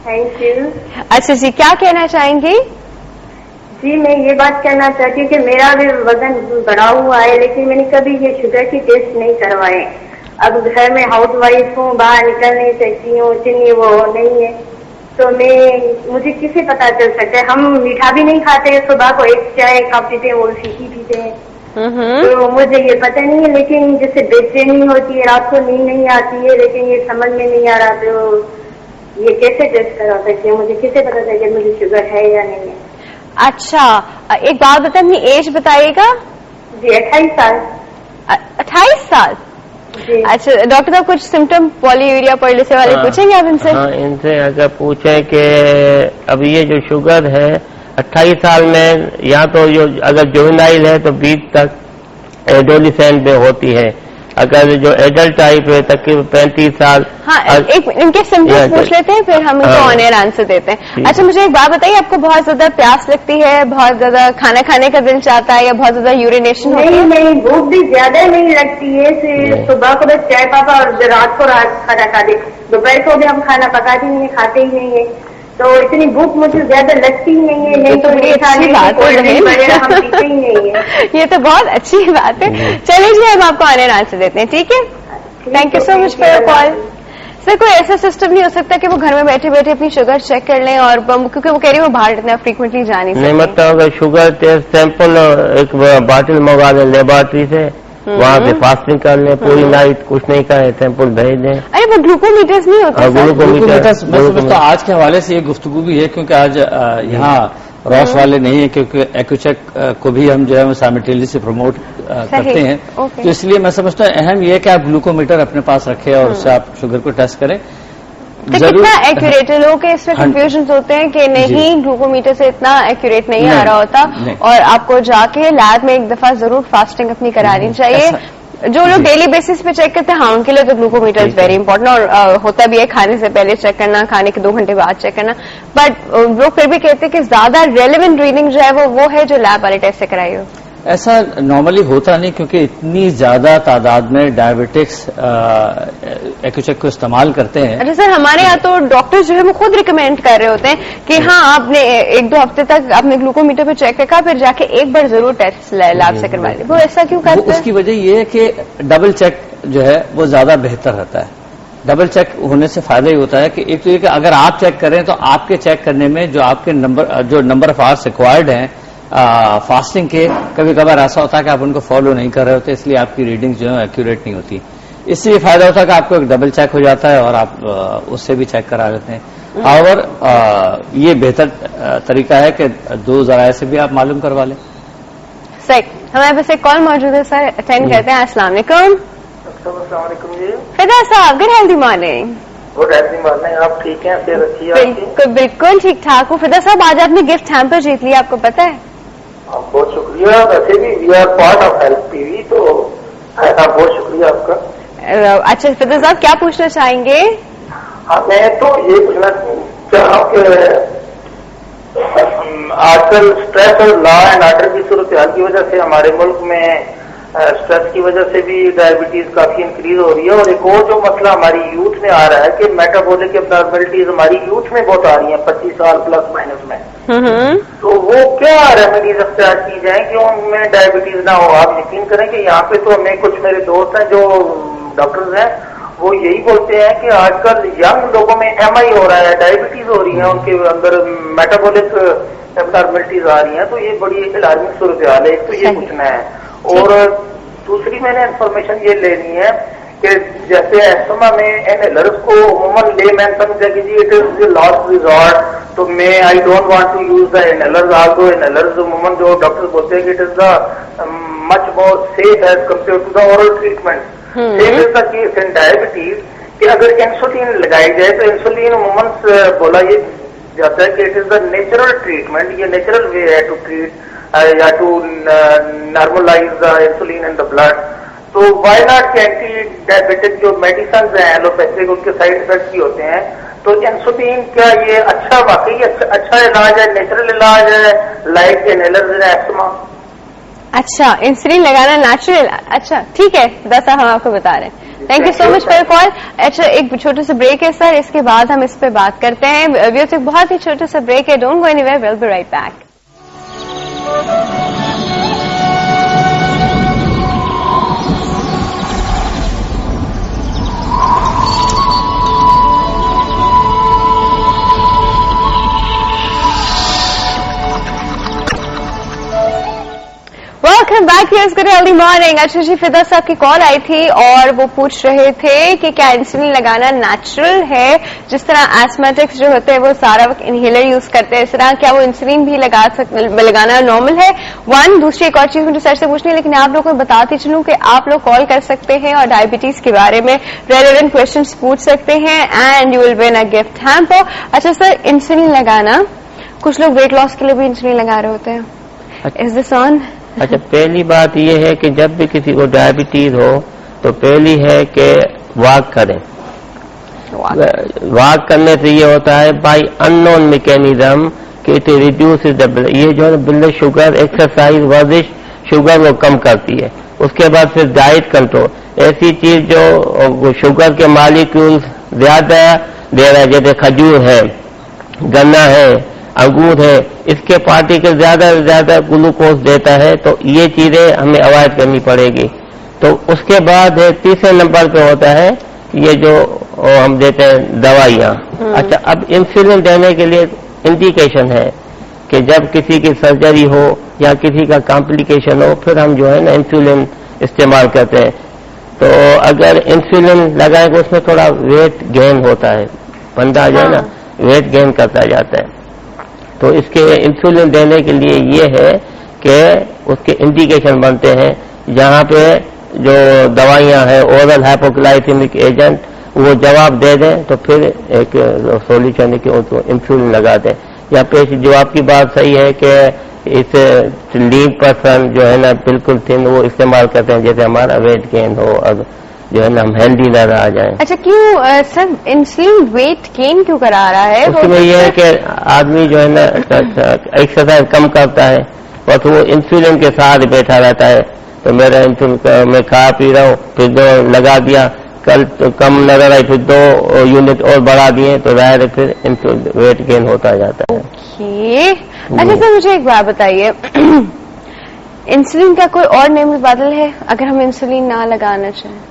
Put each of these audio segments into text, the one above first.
Thank you. اچھا جی، کیا کہنا چاہیں گی؟ جی میں یہ بات کہنا چاہتی ہوں کہ میرا بھی وزن بڑھا ہوا ہے، لیکن میں نے کبھی یہ شوگر کی ٹیسٹ نہیں کروائے. اب گھر میں ہاؤس وائف ہوں، باہر نکل نہیں سکتی ہوں، اتنی وہ نہیں ہے، تو مجھے کسے پتا چل سکتا ہے؟ ہم میٹھا بھی نہیں کھاتے، صبح کو ایک چائے کپ پیتے ہیں، وہ پھیکی پیتے ہیں، تو مجھے یہ پتہ نہیں ہے. لیکن جیسے بے چینی ہوتی ہے، رات کو نیند نہیں آتی ہے، لیکن یہ سمجھ میں نہیں آ رہا تو یہ کیسے ٹیسٹ کرا سکتے ہیں؟ مجھے کیسے پتا چلے کہ مجھے شوگر ہے یا نہیں ہے؟ اچھا، ایک بات بتائیں، اپنی ایج بتائیے گا. جی 28 سال. 28 سال؟ جی. اچھا ڈاکٹر صاحب، کچھ سمٹم پولی یوریا پرلیسے والے پوچھیں گے آپ ان سے؟ ہاں، ان سے اگر پوچھیں کہ اب یہ جو شوگر ہے 28 سال میں، یا تو اگر جوینائل ہے تو 20 تک ایڈولیسنٹ میں ہوتی ہے، اگر جو ایڈلٹ ٹائپ ہے تقریباً 35 سال. ہاں، ایک ان کے سمپٹمس پوچھ لیتے ہیں، پھر ہم ان کو آن ایئر آنسر دیتے ہیں. اچھا مجھے ایک بات بتائیے، آپ کو بہت زیادہ پیاس لگتی ہے، بہت زیادہ کھانا کھانے کا دل چاہتا ہے، یا بہت زیادہ یورینیشن ہوتی ہے؟ نہیں، بھوک بھی زیادہ نہیں لگتی ہے. صبح کو بس چائے پاپا اور رات کو کھانا کھاتے، دوپہر کو بھی ہم کھانا پکاتے نہیں ہیں، کھاتے ہی نہیں ہیں، تو اتنی بھوک مجھے زیادہ لگتی ہی نہیں ہے. نہیں تو بڑی اچھی بات وغیرہ ہم پیتے ہی نہیں ہیں. یہ تو بہت اچھی بات ہے. چلیے جی، ہم آپ کو آن ایئر آنسر دیتے ہیں، ٹھیک ہے؟ Thank you so much for your call. Sir کوئی ایسا سسٹم نہیں ہو سکتا کہ وہ گھر میں بیٹھے بیٹھے اپنی شوگر چیک کر لیں، اور کیونکہ وہ کہہ رہی ہے وہ باہر اتنا فریکوینٹلی جا نہیں سکتے؟ مطلب اگر شوگر ٹیسٹ سیمپل ایک باٹل منگوا دیں لیبارٹری سے، وہاں سے فاسٹنگ کر لیں، پوری نائٹ کچھ نہیں کھائے، سیمپل بھیج دیں. ارے وہ گلوکومیٹرز نہیں ہوتے؟ گلوکومیٹر میں سمجھتا ہوں آج کے حوالے سے یہ گفتگو بھی ہے، کیونکہ آج یہاں روش والے نہیں ہیں، کیونکہ ایکوچیک کو بھی ہم جو ہے سائملٹینیسلی پروموٹ کرتے ہیں، تو اس لیے میں سمجھتا ہوں اہم یہ ہے کہ آپ گلوکومیٹر اپنے پاس رکھیں اور اس سے آپ شوگر کو ٹیسٹ کریں. کتنا ایکوریٹ ہے؟ لوگوں کے اس میں کنفیوژن ہوتے ہیں کہ نہیں گلوکومیٹر سے اتنا ایکوریٹ نہیں آ رہا ہوتا، اور آپ کو جا کے لیب میں ایک دفعہ ضرور فاسٹنگ اپنی کرانی چاہیے. جو لوگ ڈیلی بیسس پہ چیک کرتے ہیں، ہاں ان کے لیے تو گلوکومیٹر از ویری امپورٹنٹ، اور ہوتا بھی ہے کھانے سے پہلے چیک کرنا، کھانے کے 2 گھنٹے بعد چیک کرنا. بٹ لوگ پھر بھی کہتے ہیں کہ زیادہ ریلیونٹ ریڈنگ جو ہے وہ ہے جو لیب والے ٹیسٹ سے کرائی ہو. ایسا نارملی ہوتا نہیں، کیونکہ اتنی زیادہ تعداد میں ڈائبیٹکس ایکوچیک کو استعمال کرتے ہیں. اچھا سر، ہمارے یہاں تو ڈاکٹر جو ہے وہ خود ریکمینڈ کر رہے ہوتے ہیں کہ ہاں آپ نے 1-2 ہفتے تک آپ نے گلوکومیٹر پہ چیک رکھا، پھر جا کے ایک بار ضرور ٹیسٹ لیب سے کروا لیں. وہ ایسا کیوں کرتے ہیں؟ اس کی وجہ یہ ہے کہ ڈبل چیک جو ہے وہ زیادہ بہتر رہتا ہے. ڈبل چیک ہونے سے فائدہ یہ ہوتا ہے کہ ایک تو یہ کہ اگر آپ چیک کریں تو آپ کے چیک کرنے میں جو آپ کے نمبر آف آورس ریکوائرڈ ہیں فاسٹنگ کے، کبھی کبھار ایسا ہوتا ہے کہ آپ ان کو فالو نہیں کر رہے ہوتے، اس لیے آپ کی ریڈنگ جو ہے ایکوریٹ نہیں ہوتی. اس سے یہ فائدہ ہوتا ہے کہ آپ کو ایک ڈبل چیک ہو جاتا ہے اور آپ اس سے بھی چیک کرا لیتے ہیں. اور یہ بہتر طریقہ ہے کہ 2 ذرائع سے بھی آپ معلوم کروا لیں. صحیح. ہمارے پاس ایک کال موجود ہے سر، اٹینڈ کرتے ہیں. السلام علیکم. السلام علیکم جی. فدا صاحب، good healthy morning. Good healthy morning. آپ ٹھیک ہیں؟ بالکل ٹھیک ٹھاک ہوں. فدا صاحب، آج آپ نے گفٹ ہیمپر جیت لیا، آپ کو پتا ہے؟ بہت شکریہ. ویسے بھی we are part of health TV, تو بہت شکریہ آپ کا. اچھا فدا صاحب، کیا پوچھنا چاہیں گے؟ ہاں، میں تو یہ پوچھنا چاہ رہا ہوں کہ آج کل اسٹریس اور لا اینڈ آرڈر کی صورتحال کی وجہ سے ہمارے ملک میں اسٹریس کی وجہ سے بھی ڈائبٹیز کافی انکریز ہو رہی ہے، اور ایک اور جو مسئلہ ہماری یوتھ میں آ رہا ہے کہ میٹابولک ابنارملٹیز ہماری یوتھ میں بہت آ رہی ہیں، 25 سال پلس مائنس میں. تو وہ کیا ریمیڈیز اختیار کی جائیں کہ ان میں ڈائبٹیز نہ ہو؟ آپ یقین کریں کہ یہاں پہ تو ہمیں کچھ میرے دوست ہیں جو ڈاکٹرز ہیں، وہ یہی بولتے ہیں کہ آج کل ینگ لوگوں میں ایم آئی ہو رہا ہے، ڈائبٹیز ہو رہی ہے، ان کے اندر میٹابولک ابنارملٹیز آ رہی ہیں. تو یہ بڑی الارمنگ صورتحال ہے. ایک تو یہ پوچھنا ہے، اور دوسری میں نے انفارمیشن یہ لینی ہے کہ جیسے ایسما میں انہیلرز کو عموماً لے مین سمجھا کہ جی it is the last resort, تو میں I don't want to use the inhalers. Although inhalers عموماً جو ڈاکٹر بولتے ہیں کہ it is the much more safe as compare to the oral treatment. Same is the case in diabetes کہ اگر insulin لگائی جائے تو انسولین عموماً بولا یہ جاتا ہے کہ it is the natural treatment, یہ نیچرل وے ہے ٹو ٹریٹ یا to normalize the insulin in the blood. تو وائی ناٹ کے اینٹی ڈائبٹک جو میڈیسنز ہیں ایلوپیتھک، ان کے سائڈ افیکٹس بھی ہوتے ہیں، تو انسولین کیا یہ اچھا واقعی اچھا علاج ہے، نیچرل علاج ہے لائک انہیلرز ان ایسما؟ اچھا، انسولین لگانا نیچرل. اچھا ٹھیک ہے، صاحب ہم آپ کو بتا رہے ہیں. Thank you so much for call. अच्छा, एक छोटा सा ब्रेक है सर, इसके बाद हम इस पे बात करते हैं. व्यूअर्स, एक बहुत ही छोटा सा ब्रेक है. Don't go anywhere, will be right back. Welcome back to good healthy morning. अच्छा जी, फिदा साहब की कॉल आई थी और वो पूछ रहे थे कि क्या इंसुलिन लगाना नेचुरल है? जिस तरह एस्मेटिक्स जो होते हैं वो सारा वक्त इनहेलर यूज करते हैं, इस तरह क्या वो इंसुलिन भी लगाना नॉर्मल है? वन. दूसरी एक और चीज मुझे सर से पूछनी है, लेकिन आप लोगों को बताती चलूं कि आप लोग कॉल कर सकते हैं और डायबिटीज के बारे में रेलेवेंट क्वेश्चंस पूछ सकते हैं and you will win a gift hamper. अच्छा सर, इंसुलिन लगाना, कुछ लोग वेट लॉस के लिए भी इंसुलिन लगा रहे होते हैं. Is this on? अच्छा, पहली बात यह है कि जब भी किसी को डायबिटीज हो तो पहली है कि वॉक करें. वॉक करने से ये होता है बाय अननोन मैकेनिज्म कि इट रिड्यूस ये जो है ब्लड शुगर, एक्सरसाइज, वर्जिश शुगर वो कम करती है. उसके बाद फिर डाइट कंट्रोल, ऐसी चीज जो शुगर के मालिक्यूल्स ज्यादा दे रहा है, जैसे खजूर है, गन्ना है, अंगूर है, इसके पार्टिकल ज्यादा से ज्यादा ग्लूकोज देता है, तो ये चीजें हमें अवॉइड करनी पड़ेगी. तो उसके बाद तीसरे नंबर पे होता है ये जो हम देते हैं दवाइयाँ. अच्छा, अब इंसुलिन देने के लिए इंडिकेशन है कि जब किसी की सर्जरी हो या किसी का कॉम्प्लिकेशन हो, फिर हम जो है ना इंसुलिन इस्तेमाल करते हैं. तो अगर इंसुलिन लगाए तो उसमें थोड़ा वेट गेन होता है, बंदा जो है ना वेट गेन करता जाता है. तो इसके इंसुलिन देने के लिए ये है कि उसके इंडिकेशन बनते हैं, जहाँ पे जो दवाइयाँ हैं ओरल हाइपोग्लाइसेमिक एजेंट वो जवाब दे दें तो फिर एक सॉल्यूशन है कि उसको इंसुलिन लगा दें. या पेश जो आपकी बात सही है कि इस लीन पर्सन जो है ना बिल्कुल थिन वो इस्तेमाल करते हैं, जैसे हमारा वेट गेन हो और जो है ना हम हेल्दी न रह जाए. अच्छा, क्यों सर इंसुलिन वेट गेन क्यों करा रहा है? उसमें यह है कि आदमी जो है ना एक्सरसाइज कम करता है, बस वो इंसुलिन के साथ बैठा रहता है. तो मेरा इंसुलिन मैं खा पी रहा हूँ, फिर 2 लगा दिया, कल तो कम नजर आई, फिर 2 यूनिट और बढ़ा दिए, तो जाहिर है फिर इंसुलिन वेट गेन होता जाता है. ओके. अच्छा सर, मुझे एक बात बताइए, इंसुलिन का कोई और नेम बदल है अगर हम इंसुलिन ना लगाना चाहें?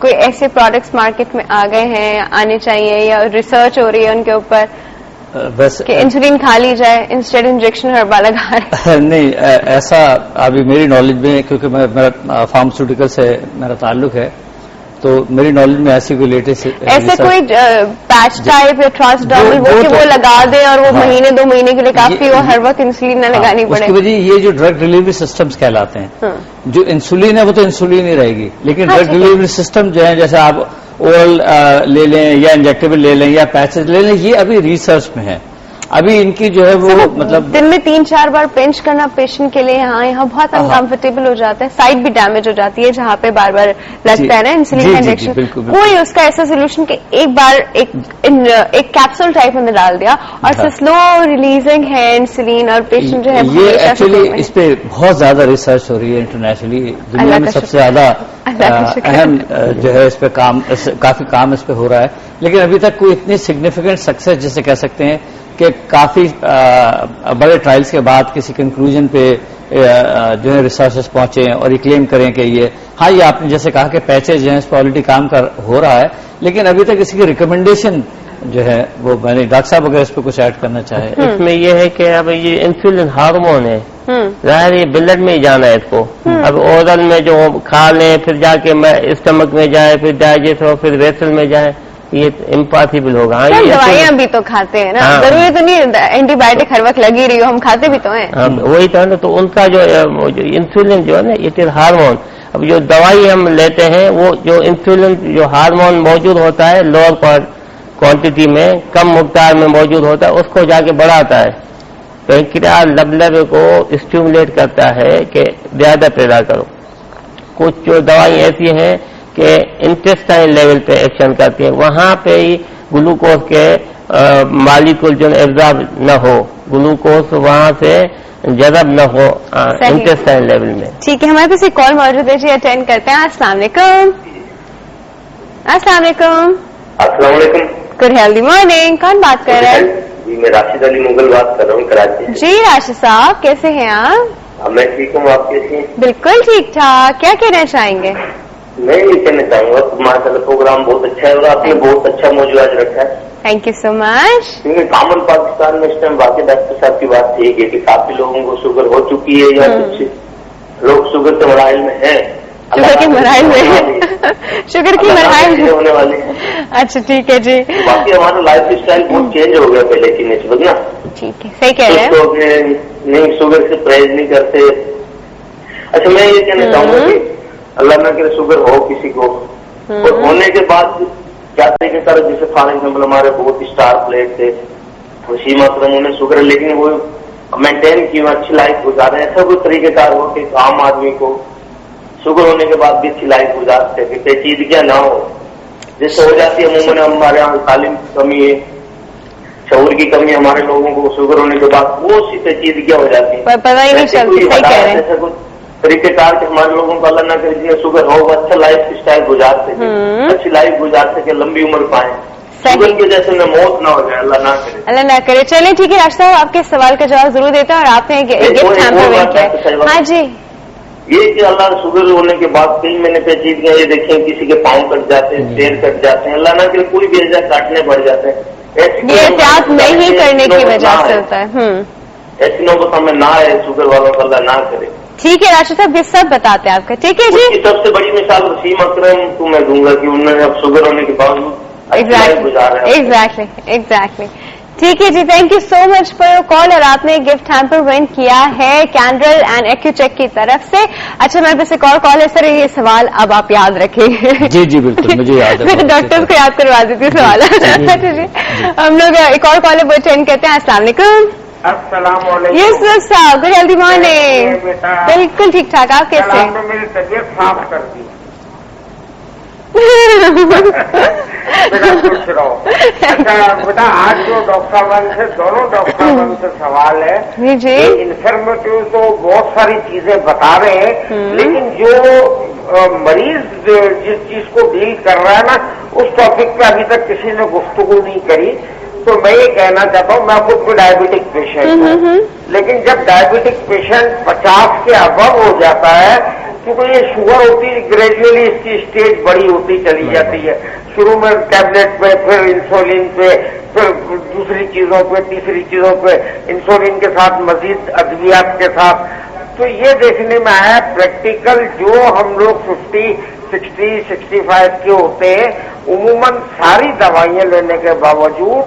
कोई ऐसे प्रोडक्ट्स मार्केट में आ गए हैं, आने चाहिए, या रिसर्च हो रही है उनके ऊपर बस कि इंसुलिन खा ली जाए इंस्टेड इंजेक्शन हर बार लगा रहे? नहीं, ऐसा अभी मेरी नॉलेज में, क्योंकि मेरा फार्मास्यूटिकल से मेरा ताल्लुक है, तो मेरी नॉलेज में ऐसी कोई लेटेस्ट ऐसे कोई पैच टाइप या ट्रांसडर्मल वो लगा दे और वो महीने 2 महीने के लिए काफी हो, हर वक्त इंसुलिन न लगानी पड़े? उसकी वजह ये जो ड्रग डिलीवरी सिस्टम्स कहलाते हैं, जो इंसुलिन है वो तो इंसुलिन ही रहेगी, लेकिन ड्रग डिलीवरी सिस्टम जो है, जैसे आप ओरल ले लें या इंजेक्टेबल ले लें या पैचेज ले लें, ये अभी रिसर्च में है. अभी इनकी जो है वो मतलब दिन में 3-4 बार पिंच करना पेशेंट के लिए यहाँ बहुत अनकंफर्टेबल हो जाता है, साइड भी डैमेज हो जाती है जहाँ पे बार बार लगता है ना इंसुलिन इंजेक्शन. कोई उसका ऐसा सोल्यूशन कि एक बार एक कैप्सूल टाइप में डाल दिया और स्लो रिलीजिंग है इंसुलिन और पेशेंट जो है ये एक्चुअली इस पे बहुत ज्यादा रिसर्च हो रही है इंटरनेशनली. दुनिया में सबसे ज्यादा अहम जो है इस पे काफी काम इस पे हो रहा है, लेकिन अभी तक कोई इतनी सिग्निफिकेंट सक्सेस जिसे कह सकते हैं कि काफी बड़े ट्रायल्स के बाद किसी कंक्लूजन पे जो है रिसर्चर्स पहुंचे और ये क्लेम करें कि ये ये आपने जैसे कहा कि पैचेज हैं, इस पर ऑलरेडी काम हो रहा है, लेकिन अभी तक इसकी रिकमेंडेशन जो है वो मैंने डॉक्टर साहब अगर इस पर कुछ ऐड करना चाहे. इसमें ये है कि अब ये इंसुलिन हार्मोन है, जाहिर ये ब्लड में ही जाना है इसको. अब ओरल में जो खा लें, फिर जाके स्टमक में जाए, फिर डाइजेस्ट हो, फिर वेसल में जाए, ये इम्पॉसिबल होगा. ये दवाइयाँ भी तो खाते हैं ना, जरूरी तो नहीं एंटीबायोटिक हर वक्त लगी रही हो, हम खाते भी तो हैं. वही तो है ना. तो उनका जो इंसुलिन जो है ना, इट इज हार्मोन. अब जो दवाई हम लेते हैं वो जो इंसुलिन जो हार्मोन मौजूद होता है लोअर क्वांटिटी में, कम मकदार में मौजूद होता है, उसको जाके बढ़ाता है. पैंक्रियास ब्लड को स्टिमुलेट करता है कि ज्यादा पैदा करो. कुछ जो दवाई ऐसी हैं कि इंटेस्टाइन लेवल पे एक्शन करती है, वहां पे ही ग्लूकोज के मालिक्यूल जो एब्जॉर्ब न हो, ग्लूकोज वहां से जज़ब न हो इंटेस्टाइन लेवल में. ठीक है, हमारे पास एक कॉल मौजूद है जी, अटेंड करते हैं. अस्सलाम वालेकुम. अस्सलाम वालेकुम। अस्सलाम वालेकुम। Good healthy morning. कौन बात कर रहे हैं? जी मैं राशिद अली मुगल बात कर रहा हूँ कराची से। जी राशिद साहब, कैसे हैं आप? मैं ठीक हूँ, आप कैसी हैं? बिल्कुल ठीक ठाक। क्या कहना चाहेंगे? मैं ये कहना चाहूंगा माशाल्लाह प्रोग्राम बहुत अच्छा है और आपने बहुत अच्छा मौजूद आज रखा है। Thank you so much. क्योंकि कॉमन पाकिस्तान में इस टाइम वाकई डॉक्टर साहब की बात ठीक है कि काफी लोगों को शुगर हो चुकी है या कुछ लोग शुगर के मराइल में है। शुगर की मराइल में शुगर की मराइल में होने वाले हैं। अच्छा ठीक है जी। बाकी हमारा लाइफ स्टाइल बहुत चेंज हो गया पहले की निस्बत ना। ठीक है, सही कह रहे हैं। नहीं शुगर से परहेज नहीं करते। अच्छा मैं ये कहना चाहूंगा कि अल्लाह न करे शुगर हो किसी को और होने के बाद जाते के तरह जैसे फॉर एग्जाम्पल हमारे बहुत स्टार प्लेयर थे वसीम अकरम, उन्हें शुगर है लेकिन वो मेंटेन की अच्छी लाइफ गुजारे। ऐसा कोई तरीकेकार हो कि आम आदमी को शुगर होने के बाद भी अच्छी लाइफ गुजार सके, पेचीदगियां ना हो। जैसे हो जाती है अमूमन हमारे यहाँ तालीम की कमी है, शऊर की कमी, हमारे लोगों को शुगर होने के बाद वो सी पेचीदगियां हो जाती है, पता ही नहीं चलती। सही कह रहे हैं। कुछ तरीकेकार के हमारे लोगों को अल्लाह ना करे शुगर हो वो अच्छा लाइफ स्टाइल गुजार सके, अच्छी लाइफ गुजार सके, लंबी उम्र पाए, शुगर की वजह से उन्हें मौत ना हो जाए, अल्लाह ना करे। अल्लाह ना करे। चलिए ठीक है राशिद साहब, आपके सवाल का जवाब जरूर देते हैं और आपने गिफ्ट हैम्पर किया। हाँ जी, ये कि अल्लाह शुगर होने के बाद कई महीने पेचीदगियां ये देखें किसी के पाँव कट जाते हैं, पैर कट जाते हैं, अल्लाह ना करे कोई भी वजह काटने पड़ जाते हैं। ये एहतियात नहीं करने की वजह से होता है। ऐसी नौबत हमें ना है, शुगर वालों को अल्लाह ना करे। ठीक है राशिद साहब, ये सब बताते हैं आपका। ठीक है जी। सबसे बड़ी मिसाल वसीम अकरम को मैं दूंगा कि उन्होंने अब शुगर होने के बावजूद एग्जैक्टली। ठीक है जी, thank you so much for your call और आपने गिफ्ट हैम्पर विन किया है कैंड्रल एंड एक्यूचेक की तरफ से। अच्छा मैं बस एक और कॉल है सर, ये सवाल अब आप याद रखेंगे। जी जी बिल्कुल, मुझे याद है। मैं डॉक्टर्स को याद करवा देती हूँ सवाल। अच्छा जी, हम लोग एक और कॉल है अटेंड करते हैं। अस्सलाम वालेकुम। यस साहब, गुड हेल्दी मॉर्निंग। बिल्कुल ठीक ठाक, आप कैसे हैं? मेरी तबीयत साफ कर दी। खुश रहो। अच्छा बेटा, आज जो डॉक्टर साहब से दोनों डॉक्टर साहब से सवाल है जी, इन्फॉर्मेटिव तो बहुत सारी चीजें बता रहे हैं लेकिन जो मरीज जिस चीज को डील कर रहा है ना उस टॉपिक पे अभी तक किसी ने गुफ्तगू नहीं करी। तो मैं ये कहना चाहता हूँ, मैं खुद को डायबिटिक पेशेंट हूँ, लेकिन जब डायबिटिक पेशेंट 50 के अबव हो जाता है क्योंकि ये शुगर होती है ग्रेजुअली इसकी स्टेज बड़ी होती चली जाती है। शुरू में टैबलेट पे, फिर इंसुलिन पे, फिर दूसरी चीजों पे, तीसरी चीजों पे, इंसुलिन के साथ मजीद अद्वियात के साथ। तो ये देखने में आया प्रैक्टिकल जो हम लोग 50, 60, 65 के होते हैं उमूमन सारी दवाइयां लेने के बावजूद